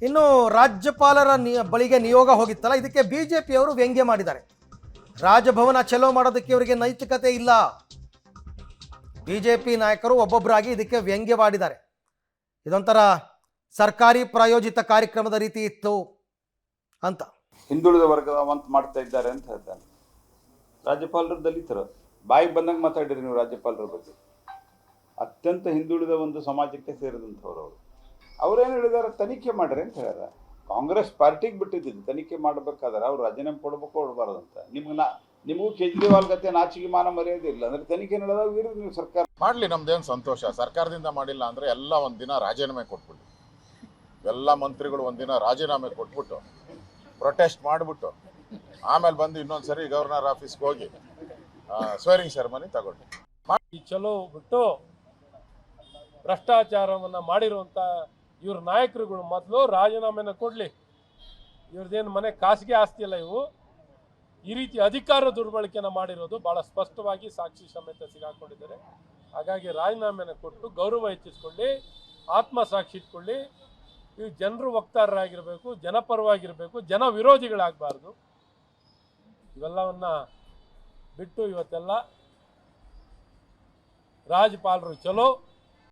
ಇನ್ನು ರಾಜ್ಯಪಾಲರ ಬಳಿಗೆ ನಿಯೋಗ ಹೋಗಿತ್ತಲ್ಲ, ಇದಕ್ಕೆ ಬಿಜೆಪಿಯವರು ವ್ಯಂಗ್ಯ ಮಾಡಿದ್ದಾರೆ. ರಾಜಭವನ ಚಲೋ ಮಾಡೋದಕ್ಕೆ ಇವರಿಗೆ ನೈತಿಕತೆ ಇಲ್ಲ. ಬಿಜೆಪಿ ನಾಯಕರು ಒಬ್ಬೊಬ್ಬರಾಗಿ ಇದಕ್ಕೆ ವ್ಯಂಗ್ಯವಾಡಿದ್ದಾರೆ. ಇದೊಂಥರ ಸರ್ಕಾರಿ ಪ್ರಾಯೋಜಿತ ಕಾರ್ಯಕ್ರಮದ ರೀತಿ ಇತ್ತು ಅಂತ. ಹಿಂದುಳಿದ ವರ್ಗವಂತ ಮಾಡ್ತಾ ಇದ್ದಾರೆ ಅಂತ ಹೇಳ್ತಾನೆ. ರಾಜ್ಯಪಾಲರು ದಲಿತರು, ಬಾಯಿಗೆ ಬಂದಂಗೆ ಮಾತಾಡಿರಿ ನೀವು ರಾಜ್ಯಪಾಲರ ಬಗ್ಗೆ. ಅತ್ಯಂತ ಹಿಂದುಳಿದ ಒಂದು ಸಮಾಜಕ್ಕೆ ಸೇರಿದಂಥವ್ರು ಅವರು. ಅವ್ರೇನು ಹೇಳಿದಾರೆ, ತನಿಖೆ ಮಾಡ್ರಿ ಅಂತ ಹೇಳ್ಯಾರ. ಕಾಂಗ್ರೆಸ್ ಪಾರ್ಟಿಗೆ ಬಿಟ್ಟಿದ್ದು ತನಿಖೆ ಮಾಡಬೇಕಾದ್ರೆ ಅವ್ರು ರಾಜೀನಾಮೆ ಕೊಡ್ಬೇಕು ಕೊಡಬಾರ್ದು ಅಂತ. ನಿಮಗೂ ಕೇಜ್ರಿವಾಲ್ ಗತೆ ನಾಚಿಕೆ ಮಾನ ಮರ್ಯಾದೆ ಇಲ್ಲ ಅಂದ್ರೆ ತನಿಖೆ ನಡೆದಾಗ ಇರೋದು ನೀವು ಸರ್ಕಾರ ಮಾಡಲಿ, ನಮ್ದೇನು ಸಂತೋಷ. ಸರ್ಕಾರದಿಂದ ಮಾಡಿಲ್ಲ ಅಂದರೆ ಎಲ್ಲ ಒಂದಿನ ರಾಜೀನಾಮೆ ಕೊಟ್ಬಿಟ್ಟು, ಎಲ್ಲ ಮಂತ್ರಿಗಳು ಒಂದಿನ ರಾಜೀನಾಮೆ ಕೊಟ್ಬಿಟ್ಟು ಪ್ರೊಟೆಸ್ಟ್ ಮಾಡಿಬಿಟ್ಟು ಆಮೇಲೆ ಬಂದು ಇನ್ನೊಂದು ಸರಿ ಗವರ್ನರ್ ಆಫೀಸ್ಗೆ ಹೋಗಿ ಸ್ವೇರಿಂಗ್ ಸೆರೆಮನಿ ತಗೊಂಡು ಈ ಚಲೋ ಬಿಟ್ಟು ಭ್ರಷ್ಟಾಚಾರವನ್ನು ಮಾಡಿರುವಂಥ ಇವ್ರ ನಾಯಕರುಗಳು ಮೊದಲು ರಾಜೀನಾಮೆನ ಕೊಡಲಿ. ಇವ್ರದ್ದೇನು ಮನೆ ಖಾಸಗಿ ಆಸ್ತಿ ಅಲ್ಲ ಇವು. ಈ ರೀತಿ ಅಧಿಕಾರ ದುರ್ಬಳಕೆನ ಮಾಡಿರೋದು ಭಾಳ ಸ್ಪಷ್ಟವಾಗಿ ಸಾಕ್ಷಿ ಸಮೇತ ಸಿಗಾಕೊಂಡಿದ್ದಾರೆ. ಹಾಗಾಗಿ ರಾಜೀನಾಮೆನ ಕೊಟ್ಟು ಗೌರವ ಹೆಚ್ಚಿಸ್ಕೊಳ್ಳಿ, ಆತ್ಮಸಾಕ್ಷಿ ಇಟ್ಕೊಳ್ಳಿ. ಇವು ಜನರು ವಕ್ತಾರರಾಗಿರಬೇಕು, ಜನಪರವಾಗಿರಬೇಕು, ಜನ ವಿರೋಧಿಗಳಾಗಬಾರ್ದು. ಇವೆಲ್ಲವನ್ನ ಬಿಟ್ಟು ಇವತ್ತೆಲ್ಲ ರಾಜ್ಯಪಾಲರು ಚಲೋ